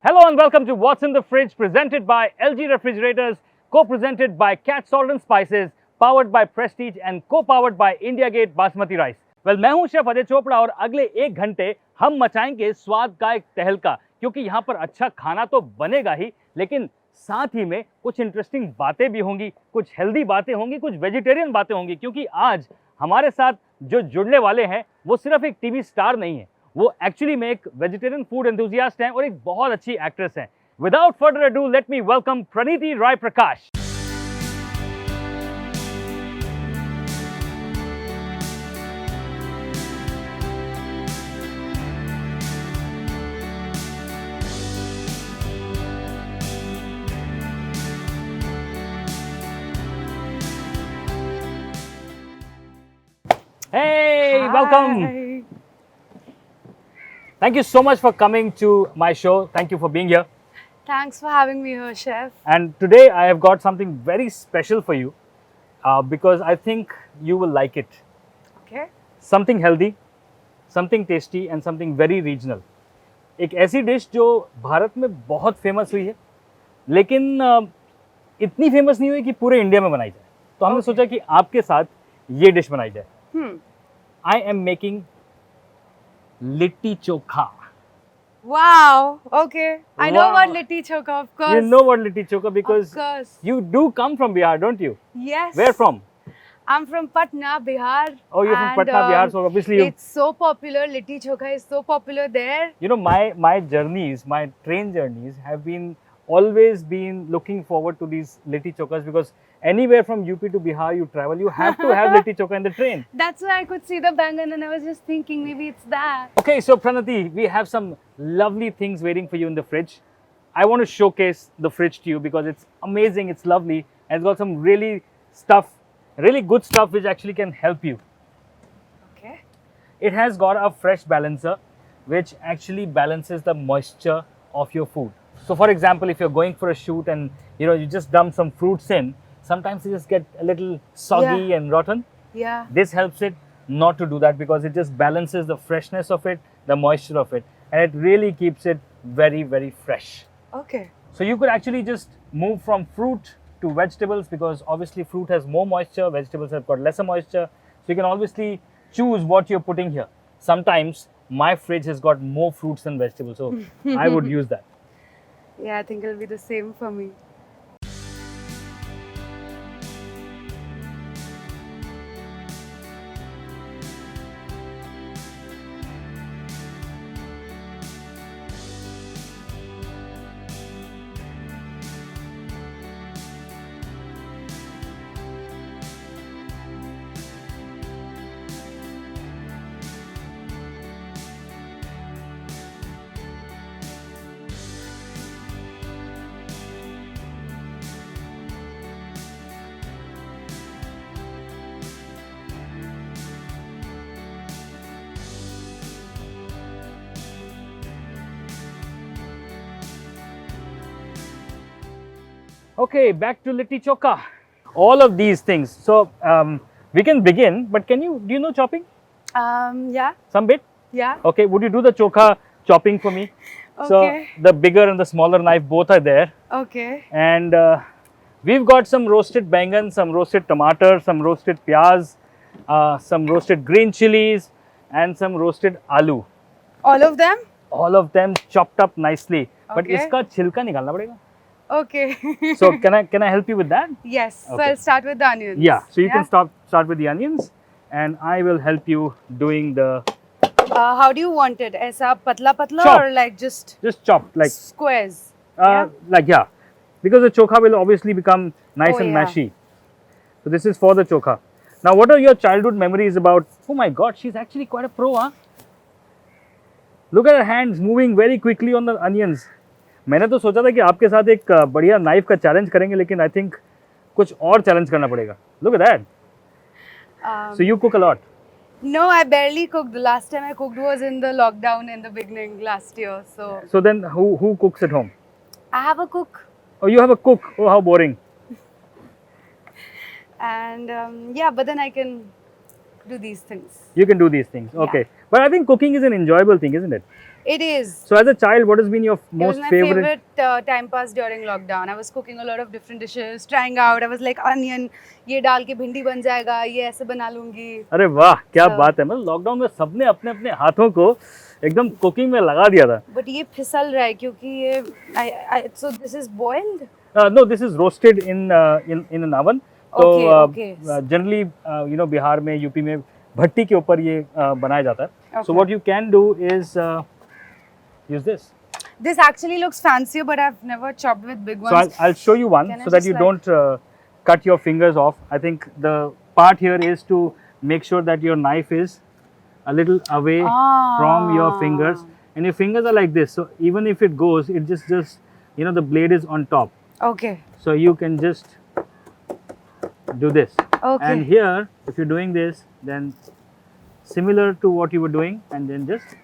Hello and welcome to What's in the Fridge, presented by LG Refrigerators, co-presented by Cat Salt and Spices, powered by Prestige and co-powered by India Gate Basmati Rice. Well, मैं हूं chef Ajay Chopra और अगले 1 घंटे हम मचाएंगे स्वाद का एक तहलका, क्योंकि यहाँ पर अच्छा खाना तो बनेगा ही, लेकिन साथ ही में कुछ इंटरेस्टिंग बातें भी होंगी, कुछ हेल्दी बातें होंगी, कुछ वेजिटेरियन बातें होंगी, क्योंकि आज हमारे साथ जो जुड़ने वाले हैं वो सिर्फ एक टीवी स्टार नहीं है, वो एक्चुअली में एक वेजिटेरियन फूड एंथुसियास्ट हैं और एक बहुत अच्छी एक्ट्रेस हैं। Without further ado, let me welcome Praniti Rai Prakash. Hey, Hi. welcome. Thank you so much for coming to my show. Thank you for being here. Thanks for having me here, Chef. And today I have got something very special for you because I think you will like it. Okay. Something healthy, something tasty and something very regional. एक ऐसी dish जो भारत में बहुत famous हुई है, लेकिन इतनी famous नहीं हुई कि पूरे इंडिया में बनाई जाए। तो हमने सोचा कि आपके साथ ये डिश बनाई जाए। I am making Litti Chokha. Wow. Okay. I know Wow. about Litti Chokha, of course. You know what Litti Chokha because Of course. you do come from Bihar, don't you? Yes. Where from? I'm from Patna, Bihar. Oh, you're from Patna, Bihar, so obviously you... It's so popular. Litti Chokha is so popular there. You know, my journeys, my train journeys have been always been looking forward to these Litti Chokhas because anywhere from UP to Bihar you travel, you have to have Litti Chokha in the train. That's why I could see the bangan and I was just thinking maybe it's that. Okay, so Pranati, we have some lovely things waiting for you in the fridge. I want to showcase the fridge to you because it's amazing, it's lovely, and it's got some really good stuff which actually can help you. Okay. It has got a fresh balancer which actually balances the moisture of your food. So for example, if you're going for a shoot and you just dump some fruits in, sometimes they just get a little soggy and rotten. Yeah. This helps it not to do that because it just balances the freshness of it, the moisture of it, and it really keeps it very, very fresh. Okay. So you could actually just move from fruit to vegetables because obviously fruit has more moisture, vegetables have got lesser moisture. So you can obviously choose what you're putting here. Sometimes my fridge has got more fruits than vegetables, so I would use that. Yeah, I think it'll be the same for me. Okay, back to Litti Chokha. All of these things. So we can begin, but do you know chopping? Yeah. Some bit? Yeah. Okay, would you do the chokha chopping for me? Okay. So the bigger and the smaller knife both are there. Okay. And we've got some roasted bangan, some roasted tomato, some roasted pyaz, some roasted green chilies, and some roasted aloo. All of them? All of them chopped up nicely. But Okay. iska chilka nikalna padega. Okay. So can I help you with that? Yes. So Okay. I'll start with the onions. Yeah. So you can start with the onions, and I will help you doing the How do you want it? Aisa patla patla Chop. or like just chopped like squares? Yeah? because the chokha will obviously become nice Oh, and yeah. mashy. So this is for the chokha. Now, what are your childhood memories about? Oh my God, she's actually quite a pro, huh? Look at her hands moving very quickly on the onions. मैंने तो सोचा था कि आपके साथ एक बढ़िया knife का चैलेंज करेंगे, लेकिन आई थिंक कुछ और चैलेंज करना पड़ेगा. Look at that. So you cook a lot. No, I barely cooked. The last time I cooked was in the lockdown in the beginning last year. So then who cooks at home? I have a cook. Oh, you have a cook. Oh, how boring. And yeah, but then I can do these things. You can do these things. Okay. But I think cooking is an enjoyable thing, isn't it? It is. So as a child, what has been your It was most my favorite? favorite time pass during lockdown. I was cooking a lot of different dishes, trying out. I was like onion, ये डाल के भिंडी बन जाएगा, ये ऐसे बना लूंगी. अरे वाह क्या So- बात है, मतलब लॉकडाउन में सबने अपने अपने हाथों को एकदम कुकिंग में लगा दिया था. But ये फिसल रहा है क्योंकि ये so this is boiled. No, this is roasted in an oven. तो Okay, okay. जनरली बिहार में यूपी में भट्टी के ऊपर ये बनाया जाता है. So Okay. what you can do is use this. This actually looks fancier, but I've never chopped with big So ones. I'll show you one Can I so that just you like- don't cut your fingers off. I think the part here is to make sure that your knife is a little away from your fingers, and your fingers are like this. So even if it goes, it just the blade is on top. Okay. So you can just do this. Okay. And here, if you're doing this, then similar to what you were doing, and then just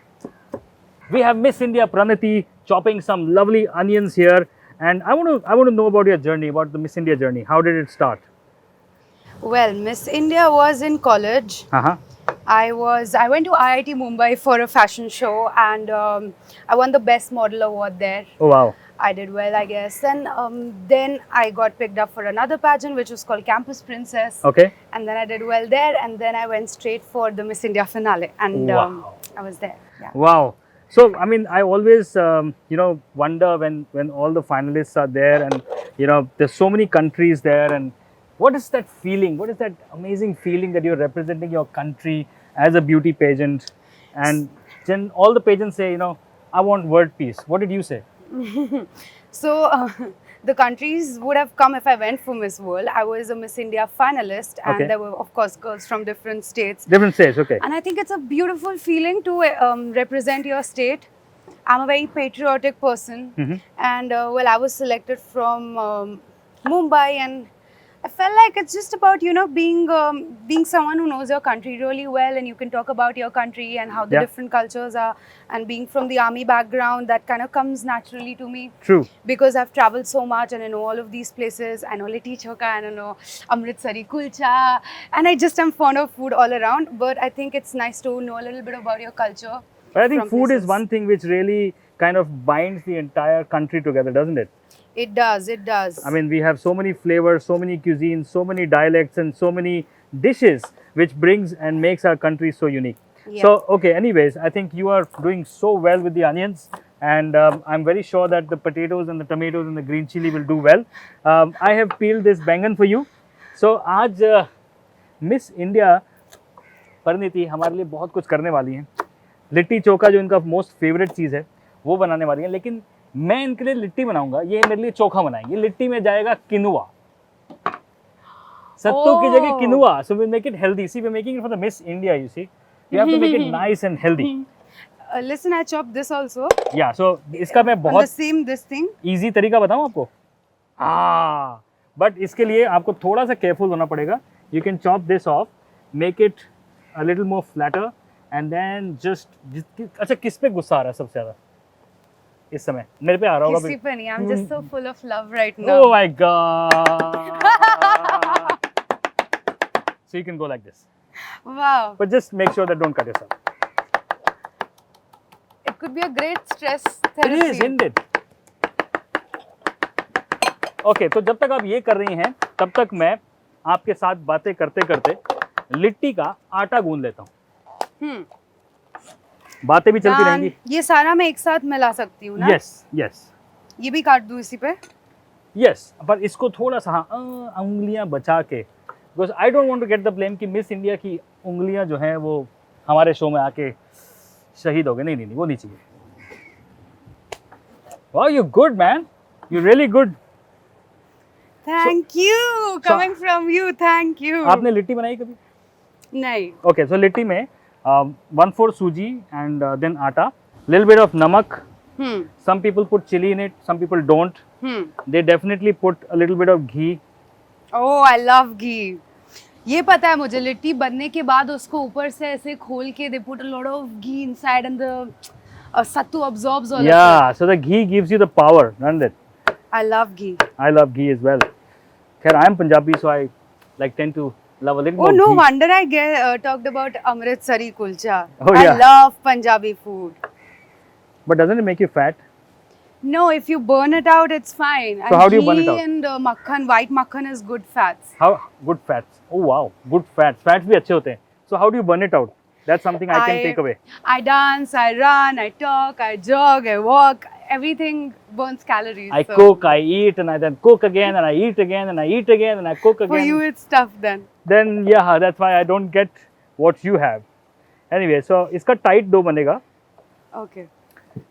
we have Miss India Pranati chopping some lovely onions here, and I want to know about your journey, about the Miss India journey. How did it start? Well, Miss India was in college. Uh-huh. I went to IIT Mumbai for a fashion show, and I won the best model award there. Oh wow. I did well, I guess. And then I got picked up for another pageant, which was called Campus Princess. Okay. And then I did well there, and then I went straight for the Miss India finale, and Wow. I was there. Yeah. Wow. So I mean, I always wonder when all the finalists are there, and there's so many countries there, and what is that feeling? What is that amazing feeling that you're representing your country as a beauty pageant, and then all the pageants say, I want world peace. What did you say? So the countries would have come if I went for Miss World. I was a Miss India finalist, and Okay. there were, of course, girls from different states. Different states. Okay. And I think it's a beautiful feeling to represent your state. I'm a very patriotic person, Mhm. and well, I was selected from Mumbai, and I felt like it's just about being someone who knows your country really well, and you can talk about your country and how the Yeah. different cultures are. And being from the army background, that kind of comes naturally to me. True. Because I've traveled so much and I know all of these places. I know Litti Chokha and I know Amritsari kulcha, and I just am fond of food all around. But I think it's nice to know a little bit about your culture. But I think from food is places. one thing which really kind of binds the entire country together, doesn't it? It does, it does. I mean, we have so many flavors, so many cuisines, so many dialects, and so many dishes which brings and makes our country so unique. Yeah. So, okay, anyways, I think you are doing so well with the onions, and I'm very sure that the potatoes and the tomatoes and the green chili will do well. I have peeled this bangan for you. So, आज miss India Parineeti हमारे लिए बहुत कुछ करने वाली हैं. लिट्टी चोखा जो इनका मोस्ट फेवरेट चीज़ है वो बनाने वाली है, लेकिन मैं इनके लिए लिट्टी बनाऊंगा, ये मेरे लिए चोखा बनाएंगे. लिट्टी में जाएगा किनुआ, सत्तू की जगह किनुआ. So we make it healthy. See, we're making it for the Miss India, you see. You have to make it nice and healthy. Listen, I chopped this also. Yeah, so इसका मैं On the बहुत same this thing. easy तरीका बताऊं आपको. But इसके लिए आपको थोड़ा सा careful होना पड़ेगा. You can chop this off, make it a little more flatter, and then just अच्छा किस पे गुस्सा आ रहा है सबसे ज़्यादा इस समय? मेरे पे आ रहा होगा. किसी पे नहीं. I'm just so full of love right now. Oh my God. So you can go like this. Wow. But just make sure that don't cut yourself. It could be a great stress It therapy. is, isn't it? Okay, तो जब तक आप ये कर रही हैं, तब तक मैं आपके साथ बातें करते करते लिट्टी का आटा गूंद लेता हूँ. बातें भी चलती रहेंगी. ये सारा मैं एक साथ मिला सकती हूँ ना? Yes, yes, ये भी काट दूँ इसी पे? yes. पर इसको थोड़ा सा उंगलियां बचा के, because I don't want to get the blame कि मिस इंडिया की उंगलियां जो हैं वो हमारे शो में आके शहीद हो गए. नहीं, वो नहीं चाहिए. Wow, you're good, man. You're really good. Thank you. Coming from you, thank you. आपने लिट्टी बनाई कभी? नहीं. Okay, so लिट्टी में 1/4 सूजी and then आटा, little bit of नमक. Some people put chili in it, some people don't. They definitely put a little bit of ghee. Oh, I love ghee. ये पता है मुझे. लिट्टी बनने के बाद उसको ऊपर से ऐसे खोल के they put a lot of ghee inside and the sattu absorbs all of it. Yeah, so the ghee gives you the power, doesn't it? I love ghee. I love ghee as well. Khair, I am Punjabi, so I tend to Love a little Oh, more no ghee. wonder I talked about Amritsari kulcha. Oh, I yeah. love Punjabi food. But doesn't it make you fat? No, if you burn it out, it's fine. So And how do you burn it out? ghee and makhan, white makhan is good fats. How good fats? Oh wow, good fats. Fats भी अच्छे होते हैं. So how do you burn it out? That's something I can take away. I dance, I run, I talk, I jog, I walk. Everything burns calories. I so cook, I eat, and I then cook again, and I eat again, and I eat again, and I cook again. For you, it's tough then. Then yeah, that's why I don't get what you have. Anyway, so इसका tight dough बनेगा, Okay.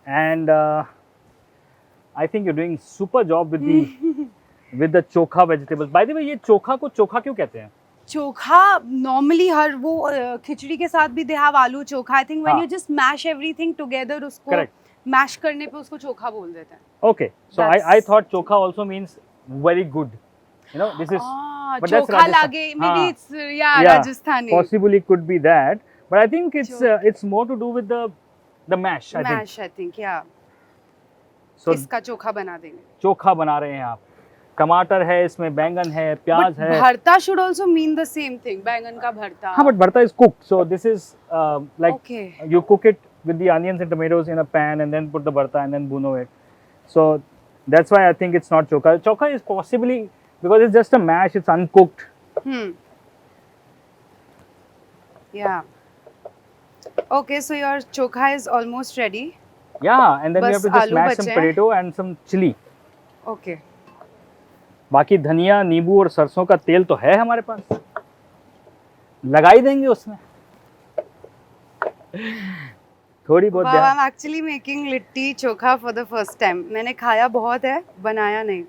and I think you're doing super job with the with the chokha vegetables. By the way, ये चोखा को चोखा क्यों कहते हैं? चोखा normally हर वो खिचड़ी के साथ भी they have आलू चोखा. I think when हाँ. you just mash everything together उसको Correct. mash करने पे उसको चोखा बोल देते हैं. Okay, so I That's- thought chokha also means very good. You know, this is but that's chokha Rajasthan. लागे. Maybe हाँ. it's Rajasthani. Possibly could be that, but I think it's more to do with the mash. I think. Mash I think yeah. So इसका चोखा बना देंगे. चोखा बना रहे हैं आप. टमाटर है इसमें, बैंगन है, प्याज But है. भरता should also mean the same thing. बैंगन का भरता. हाँ, but bharta is cooked. So this is like Okay. you cook it with the onions and tomatoes in a pan and then put the bharta and then bhuno it. So that's why I think it's not chokha. Chokha is possibly because it's just a mash. It's uncooked. Yeah. Okay, so your chokha is almost ready. Yeah, and then you have to बस just आलू mash some बचे हैं. potato and some chili. Okay. बाकी धनिया, नींबू और सरसों का तेल तो है हमारे पास, लगा ही देंगे उसमें. थोड़ी बहुत Wow, ध्यान. I'm actually making litti chokha for the first time. मैंने खाया बहुत है, बनाया नहीं.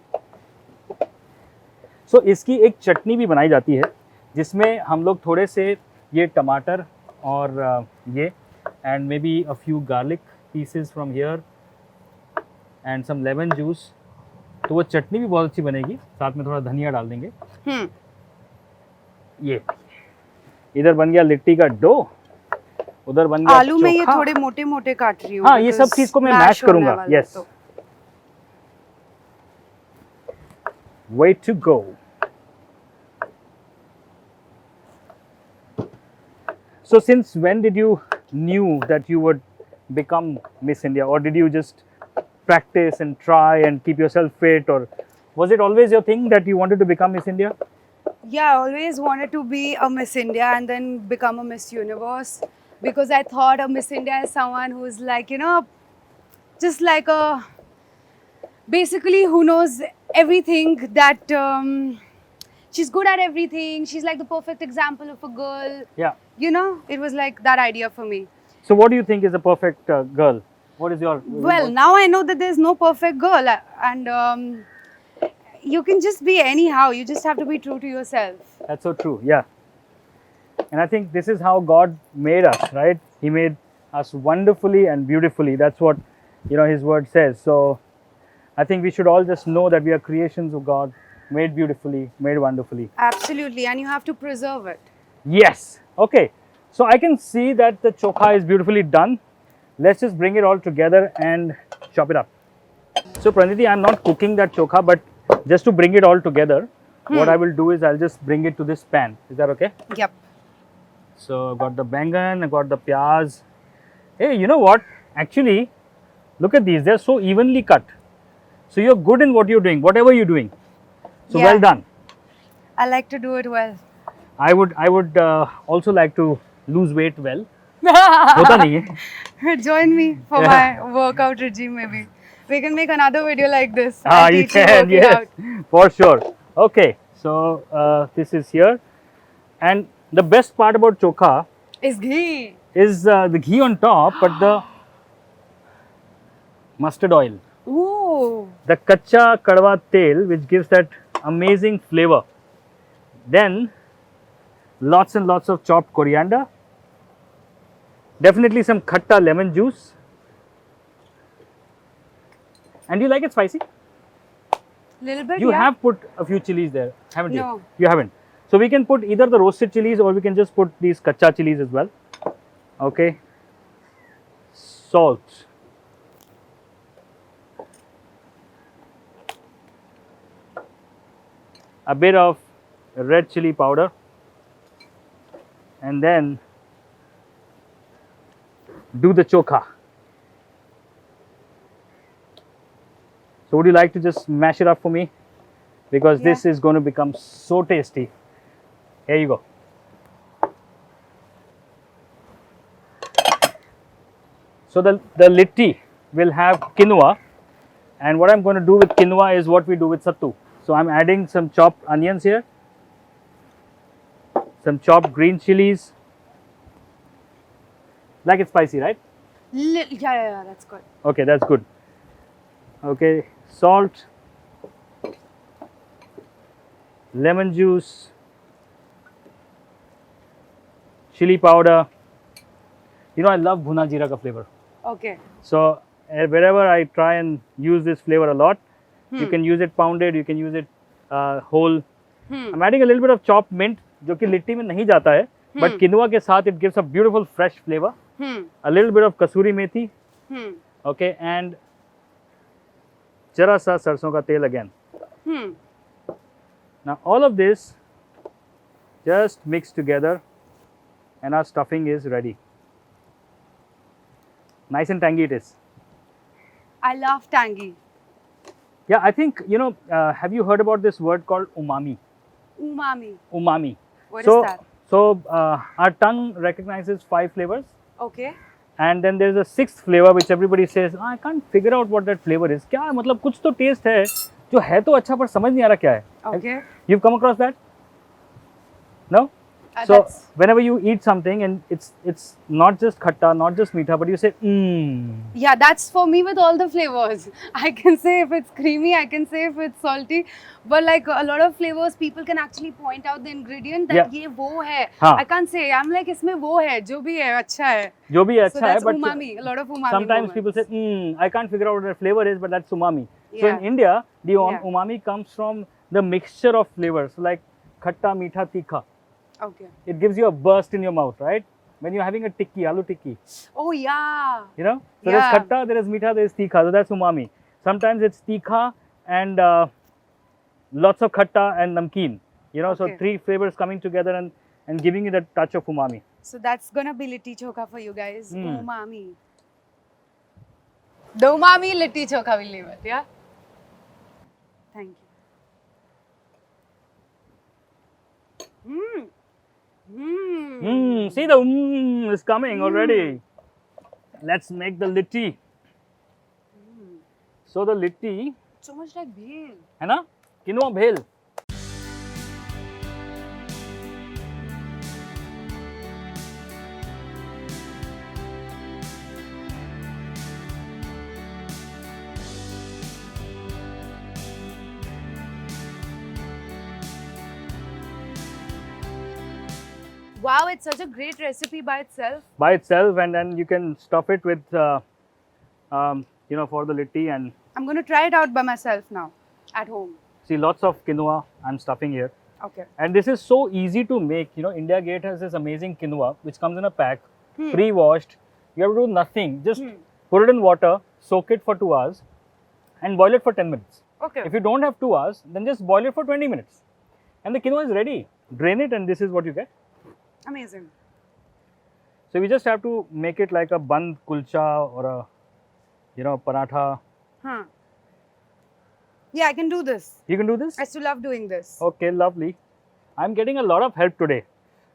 So इसकी एक चटनी भी बनाई जाती है जिसमें हम लोग थोड़े से ये टमाटर और ये and maybe a few garlic pieces from here and some lemon juice. तो वो चटनी भी बहुत अच्छी बनेगी. साथ में थोड़ा धनिया डाल देंगे. ये इधर बन गया लिट्टी का डो, उधर बन गया आलू में ये चोखा. थोड़े मोटे मोटे काट रही हूँ. हाँ, ये सब चीज को मैं मैश करूंगा. Yes. Way to go. So since when did you knew that you would become Miss India, or did you just practice and try and keep yourself fit, or was it always your thing that you wanted to become Miss India? Yeah, I always wanted to be a Miss India and then become a Miss Universe because I thought a Miss India is someone who's like, you know, just like a basically who knows everything that she's good at everything. She's like the perfect example of a girl. Yeah. You know, it was like that idea for me. So what do you think is a perfect girl? What is your Well, now I know that there's no perfect girl and you can just be anyhow. You just have to be true to yourself. That's so true. Yeah. And I think this is how God made us, right? He made us wonderfully and beautifully. That's what, you know, His word says. So I think we should all just know that we are creations of God, made beautifully, made wonderfully. Absolutely, and you have to preserve it. Yes. Okay. So I can see that the chokha is beautifully done. Let's just bring it all together and chop it up. So Pranati, I'm not cooking that chokha, but just to bring it all together, what I will do is I'll just bring it to this pan. Is that okay? Yep. So I've got the bangan, I've got the pyaz. Hey, you know what? Actually, look at these. They're so evenly cut. So you're good in what you're doing, whatever you're doing. So Yeah. well done. I like to do it well. I would also like to lose weight well. होता नहीं है. Join me for my workout regime maybe. We can make another video like this. Ah, I'll you teach you can, working yes, out. for sure. Okay, so this is here, and the best part about chokha Is ghee. is the ghee on top, but the mustard oil, Ooh. the kacha kadwa tel, which gives that amazing flavor. Then lots and lots of chopped coriander, definitely some khatta lemon juice. And you like it spicy? Little bit. You yeah. have put a few chilies there, haven't you? No. You haven't. So we can put either the roasted chilies or we can just put these kacha chilies as well. Okay. Salt. A bit of red chili powder. and then do the chokha. So would you like to just mash it up for me? Because this is going to become so tasty. Here you go. So the litti will have quinoa, and what I'm going to do with quinoa is what we do with sattu. So I'm adding some chopped onions here, some chopped green chilies. Like it's spicy, right? Yeah, that's good. Okay, that's good. Okay, salt, lemon juice, chili powder. You know, I love bhuna jeera ka flavor. Okay. So wherever I try and use this flavor a lot, you can use it pounded, you can use it whole. I'm adding a little bit of chopped mint, जो कि लिट्टी में नहीं जाता है, but quinoa के साथ it gives a beautiful fresh flavor. A little bit of kasuri methi. Okay, and जरा सा सरसों का तेल again. Now all of this just mix together, and our stuffing is ready. Nice and tangy it is. I love tangy. Yeah, I think, you know, have you heard about this word called umami? Umami. Umami. What So, is that? so our tongue recognizes 5 flavors, Okay. and then there's a 6th flavor which everybody says, I can't figure out what that flavor is. क्या मतलब कुछ तो taste है जो है तो अच्छा पर समझ नहीं आ रहा क्या है. Okay. You've come across that? No? So That's- whenever you eat something and it's not just khatta, not just meetha, but you say Yeah, that's for me with all the flavors. I can say if it's creamy, I can say if it's salty. But like a lot of flavors, people can actually point out the ingredient that ये वो है. हाँ. I can't say. I'm like इसमें वो है, जो भी है अच्छा है. जो भी So अच्छा है, that's but umami. A lot of umami. sometimes moments. people say I can't figure out what the flavor is, but that's umami. So Yeah. in India, the Yeah. umami comes from the mixture of flavors, like khatta, meetha, tikha. Okay. It gives you a burst in your mouth, right? When you're having a tikki, aloo tikki, Oh yeah. you know? So Yeah. there's khatta, there is meetha, there is tikha. So that's umami. Sometimes it's tikha and lots of khatta and namkeen. You know, so Okay. 3 flavors coming together and giving you that touch of umami. So that's gonna be Litti Chokha for you guys. Hmm. Umami. The umami Litti Chokha will leave it, yeah? Thank you. See the is coming already. Let's make the litti. So the litti, So much like bhel. है ना? Quinoa bhel. Wow, it's such a great recipe by itself. By itself, and then you can stuff it with, you know, for the litti, and I'm going to try it out by myself now at home. see lots of quinoa I'm stuffing here. Okay. And this is so easy to make. You know, India Gate has this amazing quinoa which comes in a pack, pre-washed. You have to do nothing. Just put it in water, soak it for 2 hours, and boil it for 10 minutes. Okay. If you don't have 2 hours, then just boil it for 20 minutes. And the quinoa is ready. Drain it, and this is what you get. Amazing. So we just have to make it like a bun kulcha or a, you know, paratha. Huh. Yeah, I can do this. You can do this? I still love doing this. Okay, lovely. I'm getting a lot of help today.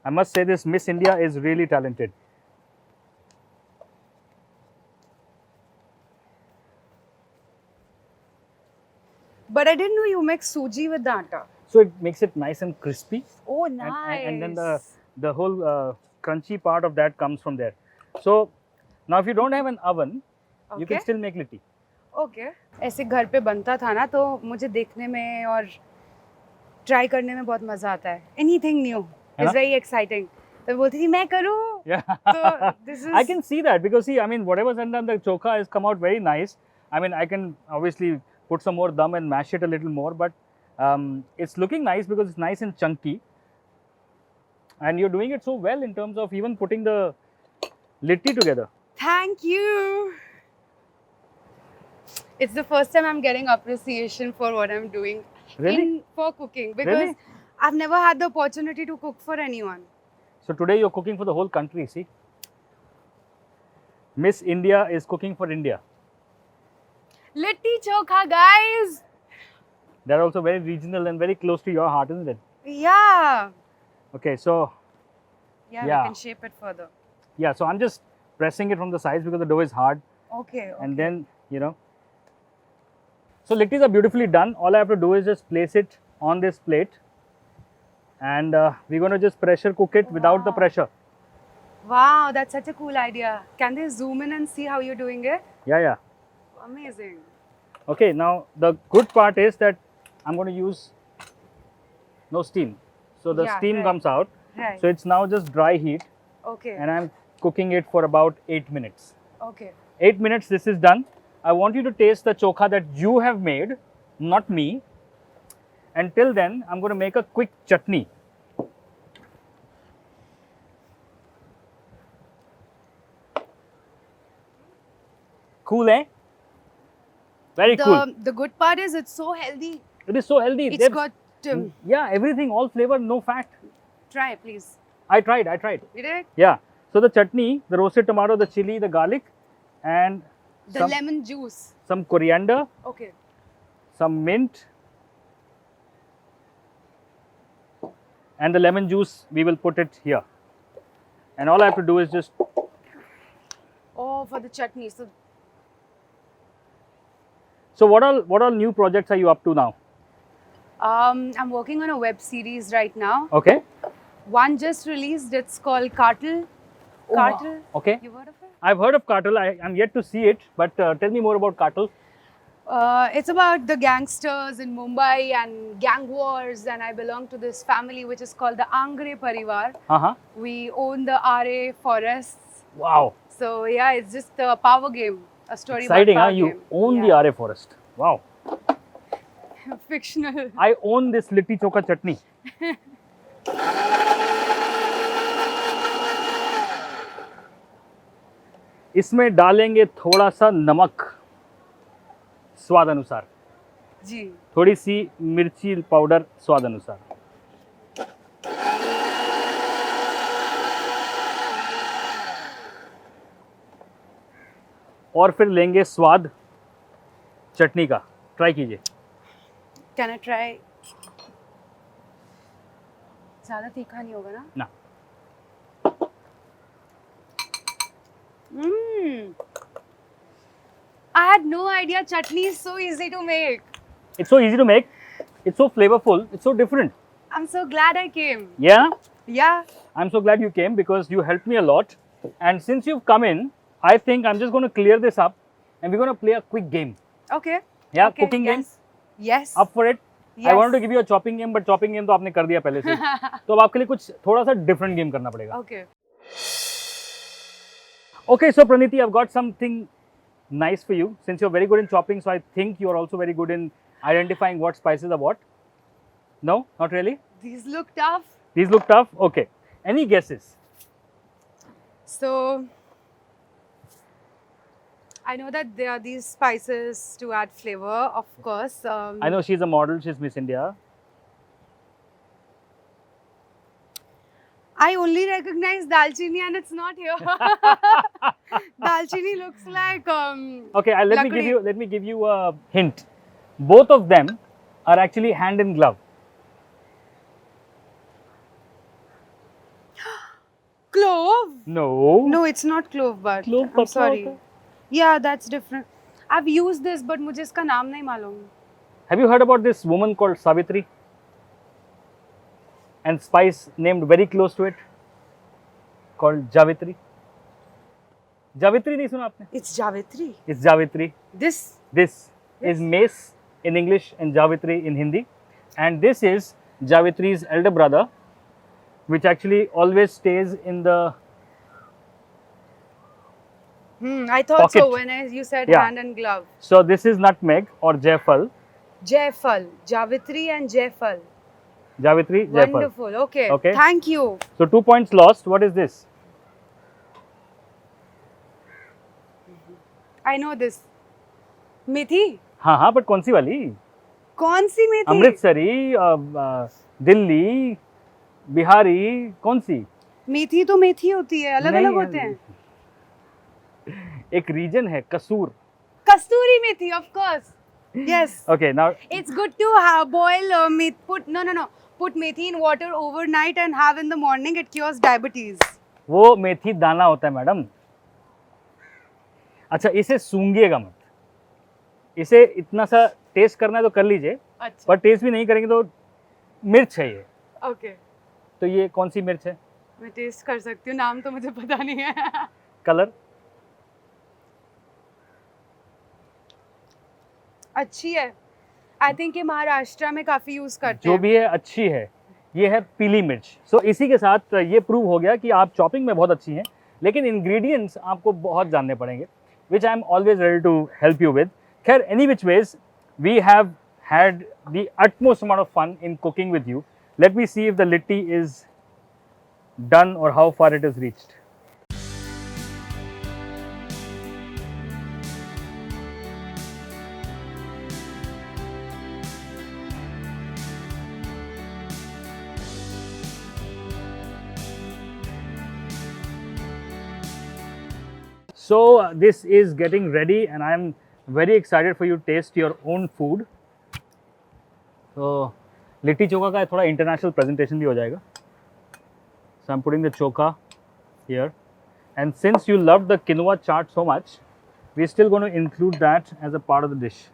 I must say this Miss India is really talented. But I didn't know you mix suji with the atta. So it makes it nice and crispy. Oh, And- nice. And then the whole crunchy part of that comes from there. So now if you don't have an oven, you can Okay. still make litti. Okay ऐसे घर पे बनता था ना तो मुझे देखने में और ट्राई करने में बहुत मजा आता है एनीथिंग न्यू है ना? इज वेरी एक्साइटिंग तो बोलती थी मैं करूँ Yeah. So this I is- can see that because see, I mean, whatever's done, the chokha has come out very nice. I mean, I can obviously put some more dum and mash it a little more, but it's looking nice because it's nice and chunky. And you're doing it so well in terms of even putting the litti together. Thank you. It's the first time I'm getting appreciation for what I'm doing Really? for cooking because Really? I've never had the opportunity to cook for anyone. So today you're cooking for the whole country, see? Miss India is cooking for India. Litti Chokha, guys. They're also very regional and very close to your heart, isn't it? Yeah. Okay, so Yeah, Yeah. we can shape it further. yeah, so I'm just pressing it from the sides because the dough is hard, Okay. and then, So littis are beautifully done. All I have to do is just place it on this plate, and we're going to just pressure cook it without the Wow. pressure. Wow, that's such a cool idea. Can they zoom in and see how you're doing it? Yeah. Amazing. Okay, now the good part is that I'm going to use no steam. So the Yeah, steam right. comes out. Right. So it's now just dry heat, Okay. and I'm cooking it for about 8 minutes. Okay. 8 minutes, this is done. I want you to taste the chokha that you have made, not me. Until then, I'm going to make a quick chutney. Cool, eh? Very cool. The good part is it's so healthy. It is so healthy. It's They've- got yeah, everything, all flavor, no fat. try please. I tried. You did? Yeah. So the chutney, the roasted tomato, the chili, the garlic, and The lemon juice. some coriander, Okay. some mint, and the lemon juice, we will put it here. And all I have to do is just, Oh, for the chutney. so what all new projects are you up to now? I'm working on a web series right now. Okay. One just released. It's called Cartel. Cartel. Okay. You heard of it? I've heard of Cartel. I'm yet to see it, but tell me more about Cartel. It's about the gangsters in Mumbai and gang wars, and I belong to this family which is called the Angre Parivar. Uh-huh. We own the RA forests. Wow. So yeah, it's just a power game, a story Exciting, huh? about power You game. own the RA forest. Wow. Fictional. I own this Litti Chokha chutney. इसमें डालेंगे थोड़ा सा नमक स्वाद अनुसार, जी. थोड़ी सी मिर्ची powder स्वाद अनुसार. और फिर लेंगे स्वाद चटनी का. ट्राई कीजिए. Can I try? ज़्यादा तीखा नहीं होगा ना? ना. I had no idea chutney is so easy to make. It's so easy to make. It's so flavorful. It's so different. I'm so glad I came. Yeah. Yeah. I'm so glad you came because you helped me a lot. And since you've come in, I think I'm just going to clear this up and we're going to play a quick game. Okay. Yeah, Okay, cooking game. Yes. Up for it? I Yes. wanted to give you a chopping game, but chopping game तो आपने कर दिया पहले से. तो अब आपके लिए कुछ थोड़ा सा different game करना पड़ेगा. Okay. Okay, so Praniti, I've got something nice for you. Since you're very good in chopping, so I think you're also very good in identifying what spices are what. No, not really. These look tough. These look tough. Okay. Any guesses? So, I know that there are these spices to add flavor, of course. I know she's a model. She's Miss India. I only recognize dalchini and it's not here. Dalchini looks like Okay, let Lakdi. me give you a hint. Both of them are actually hand in glove. clove. No. No, it's not clove, but Clove I'm patla sorry. hota hai. Yeah, that's different. I've used this, but मुझे इसका नाम नहीं मालूम. Have you heard about this woman called Savitri? And spice named very close to it called Javitri. Javitri नहीं सुना आपने? It's Javitri. It's Javitri. This. This is mace in English and Javitri in Hindi. And this is Javitri's elder brother, which actually always stays in the I thought so pocket. when you said Yeah. hand and glove. So this is nutmeg or jaifal. Jaifal. Javitri and Jaifal. Javitri, jaifal. Wonderful. Okay. Okay. Thank you. So 2 points lost. What is this? I know this. Methi. हाँ, but कौन सी वाली? कौन सी मेथी? अमृतसरी, दिल्ली, बिहारी, कौन सी? मेथी तो मेथी होती है, अलग अलग नहीं, होते हैं. एक रीजन है कसूर. Kasturi methi, of course. Yes. Okay, now It's good to boil put methi in water overnight and have in the morning. It cures diabetes. वो मेथी दाना होता है मैडम. अच्छा, इसे सूंघिएगा मत. इसे इतना सा टेस्ट करना है तो कर लीजिए. अच्छा. पर टेस्ट भी नहीं करेंगे तो मिर्च है ये. Okay. तो ये कौन सी मिर्च है? मैं टेस्ट कर सकती हूँ, नाम तो मुझे पता नहीं है. कलर अच्छी है. आई थिंक ये महाराष्ट्र में काफी यूज करते जो हैं. भी है अच्छी है. ये है पीली मिर्च. सो इसी के साथ ये प्रूव हो गया कि आप चॉपिंग में बहुत अच्छी हैं, लेकिन इंग्रेडिएंट्स आपको बहुत जानने पड़ेंगे, which I am always ready to help you with. खैर, any which ways we have had the utmost amount of fun in cooking with you. Let me see if the litti is done or how far it has reached. So this is getting ready and I am very excited for you to taste your own food. तो लिट्टी चोखा का थोड़ा international presentation भी हो जाएगा. So I am putting the chokha here and since you love the quinoa chaat so much, we still going to include that as a part of the dish.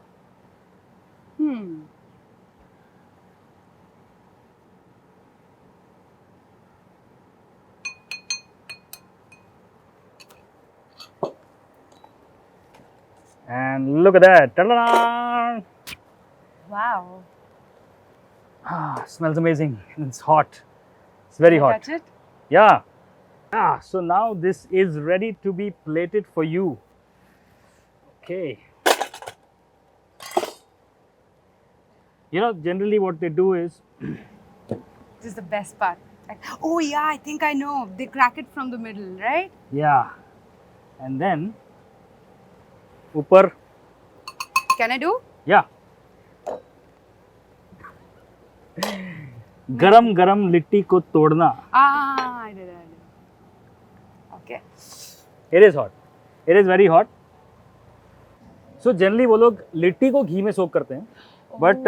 And look at that. Ta-da! Wow. Ah, smells amazing. It's hot. It's very hot. Touch it? Yeah. So now this is ready to be plated for you. Okay. You know, generally what they do is This is the best part. Oh yeah, I think I know. They crack it from the middle, right? yeah. And then ऊपर Can I do? yeah. गरम गरम लिट्टी को तोड़ना. I did. Okay. It is hot. It is very hot. So generally वो लोग लिट्टी को घी में सोक करते हैं. But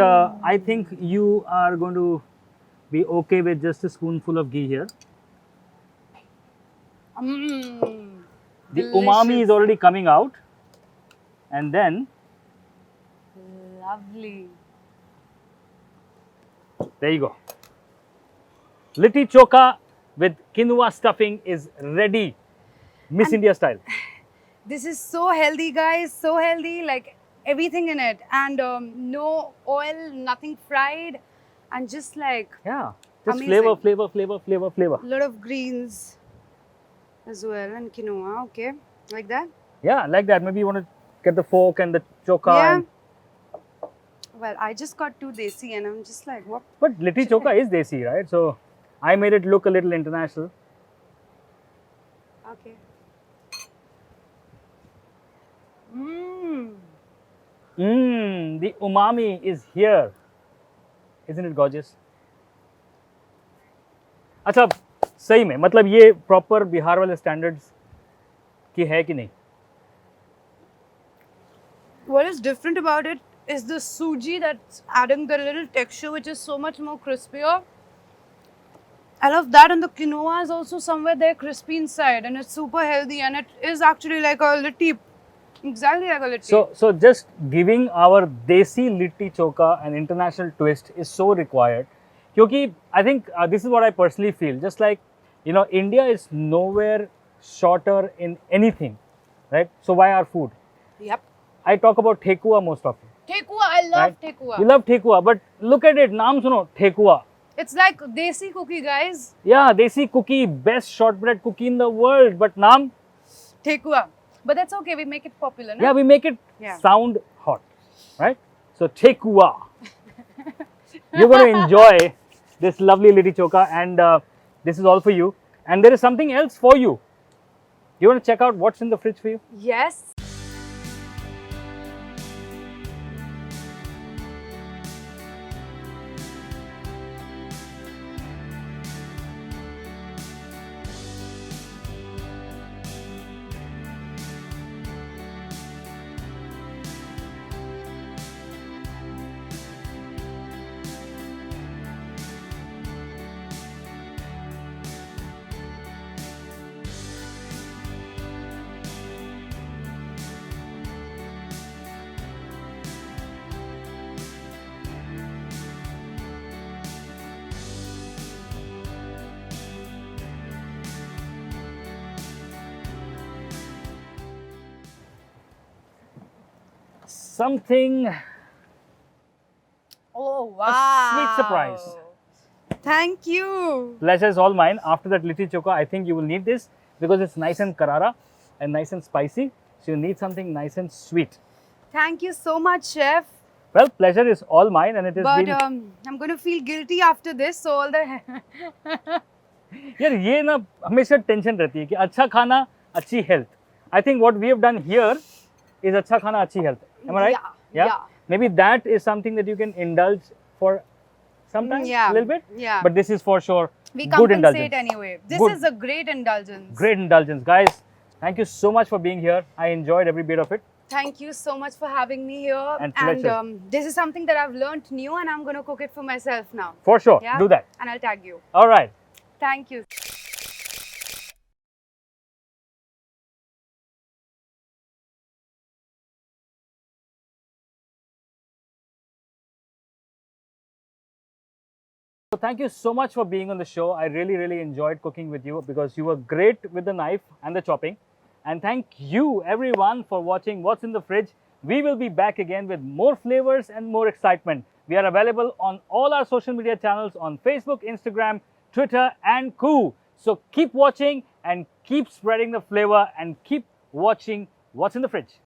I think you are going to be okay with just a spoonful of ghee here. The umami is already coming out. And then Lovely. there you go. Litti Chokha with quinoa stuffing is ready. Miss India style. This is so healthy, guys. So healthy, like everything in it, and no oil, nothing fried, and just like Yeah. Just Amazing. flavor. a lot of greens as well, and quinoa. Okay, like that. Yeah, like that. Maybe you want to get the fork and the chokha. Yeah. And, Well, I just got too desi, and I'm just like, what? but Litti Chokha is desi, right? So I made it look a little international. Okay. The umami is here. Isn't it gorgeous? अच्छा, सही में मतलब ये proper Bihar वाले standards की है कि नहीं? What is different about it is the suji that's adding the little texture, which is so much more crispier. I love that, and the quinoa is also somewhere there crispy inside, and it's super healthy, and it is actually like a litti, exactly like a litti. So just giving our desi litti chokha an international twist is so required. क्योंकि I think this is what I personally feel. Just like, you know, India is nowhere shorter in anything, right? So why our food? Yep. I talk about thekua most often. Tekua, I love Right? tekua. You love thekua, but look at it. नाम सुनो, ठेकुआ. It's like desi cookie, guys. Yeah, desi cookie, best shortbread cookie in the world. But naam, Tekua. But that's okay, we make it popular, no? yeah, we make it Yeah. sound hot, right? So thekua. You're going to enjoy this lovely litti chokha, and this is all for you. And there is something else for you. You want to check out what's in the fridge for you? Yes. something, Oh, wow. sweet surprise. Thank you. Pleasure is all mine. After that Litti Chokha, I think you will need this because it's nice and karara and nice and spicy. So you need something nice and sweet. Thank you so much, chef. Well, pleasure is all mine, and it has But been. I'm going to feel guilty after this. So all the यार ये ना हमेशा tension रहती है कि अच्छा खाना अच्छी health. I think what we have done here is अच्छा खाना अच्छी health. Am I right? Yeah. Maybe that is something that you can indulge for some time, Yeah. a little bit. Yeah. But this is for sure We good compensate indulgence. anyway. This Good. is a great indulgence. Great indulgence, guys. Thank you so much for being here. I enjoyed every bit of it. Thank you so much for having me here. And pleasure. This is something that I've learned new, and I'm going to cook it for myself now. For sure, Yeah? do that. And I'll tag you. All right. Thank you. So thank you so much for being on the show. I really enjoyed cooking with you because you were great with the knife and the chopping. And thank you everyone for watching What's in the Fridge. We will be back again with more flavors and more excitement. We are available on all our social media channels on Facebook, Instagram, Twitter and Koo. So keep watching and keep spreading the flavor and keep watching What's in the Fridge.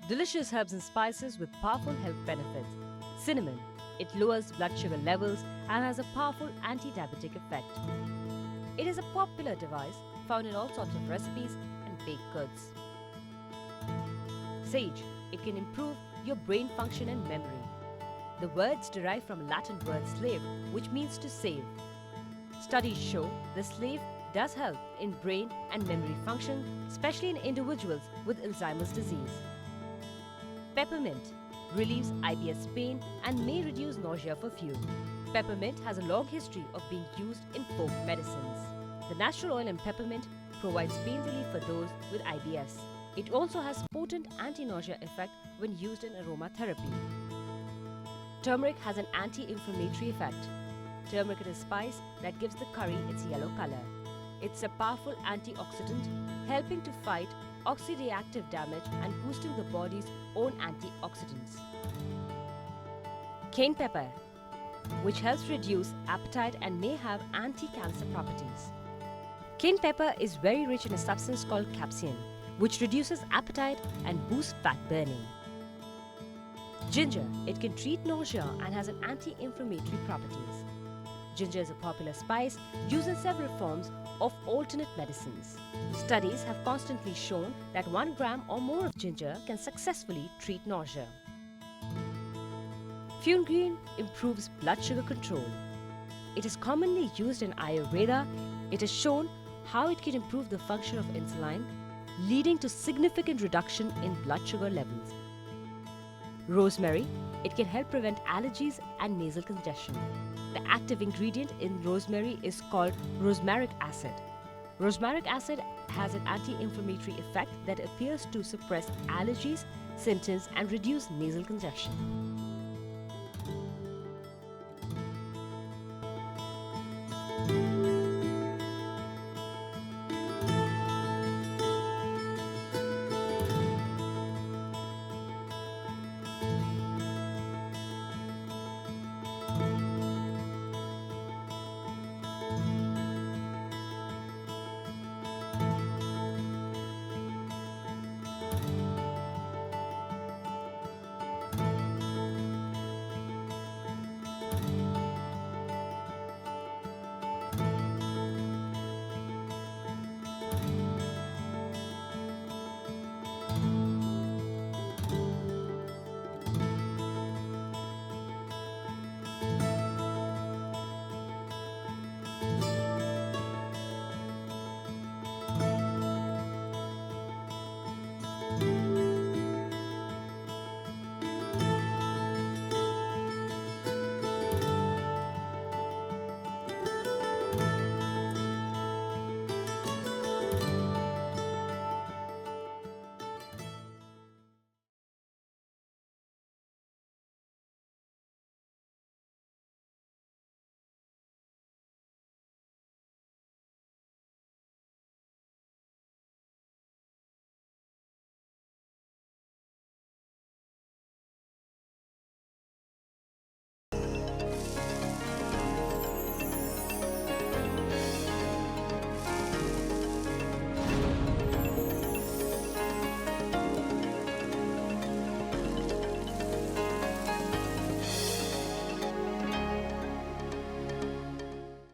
Delicious herbs and spices with powerful health benefits. Cinnamon. It lowers blood sugar levels and has a powerful anti-diabetic effect. It is a popular device found in all sorts of recipes and baked goods. Sage. It can improve your brain function and memory. The words derive from Latin word slave, which means to save. Studies show the slave does help in brain and memory function, especially in individuals with Alzheimer's disease. Peppermint relieves IBS pain and may reduce nausea for few. Peppermint has a long history of being used in folk medicines. The natural oil in peppermint provides pain relief for those with IBS. It also has potent anti-nausea effect when used in aromatherapy. Turmeric has an anti-inflammatory effect. Turmeric is a spice that gives the curry its yellow color. It's a powerful antioxidant, helping to fight oxidative damage and boosting the body's own antioxidants. Cayenne pepper, which helps reduce appetite and may have anti-cancer properties. Cayenne pepper is very rich in a substance called capsaicin, which reduces appetite and boosts fat burning. Ginger, it can treat nausea and has an anti-inflammatory properties. Ginger is a popular spice used in several forms of alternate medicines. Studies have constantly shown that 1 gram or more of ginger can successfully treat nausea. Fenugreek improves blood sugar control. It is commonly used in Ayurveda. It is shown how it can improve the function of insulin, leading to significant reduction in blood sugar levels. Rosemary, it can help prevent allergies and nasal congestion. The active ingredient in rosemary is called rosmaric acid. Rosmaric acid has an anti-inflammatory effect that appears to suppress allergies, symptoms and reduce nasal congestion.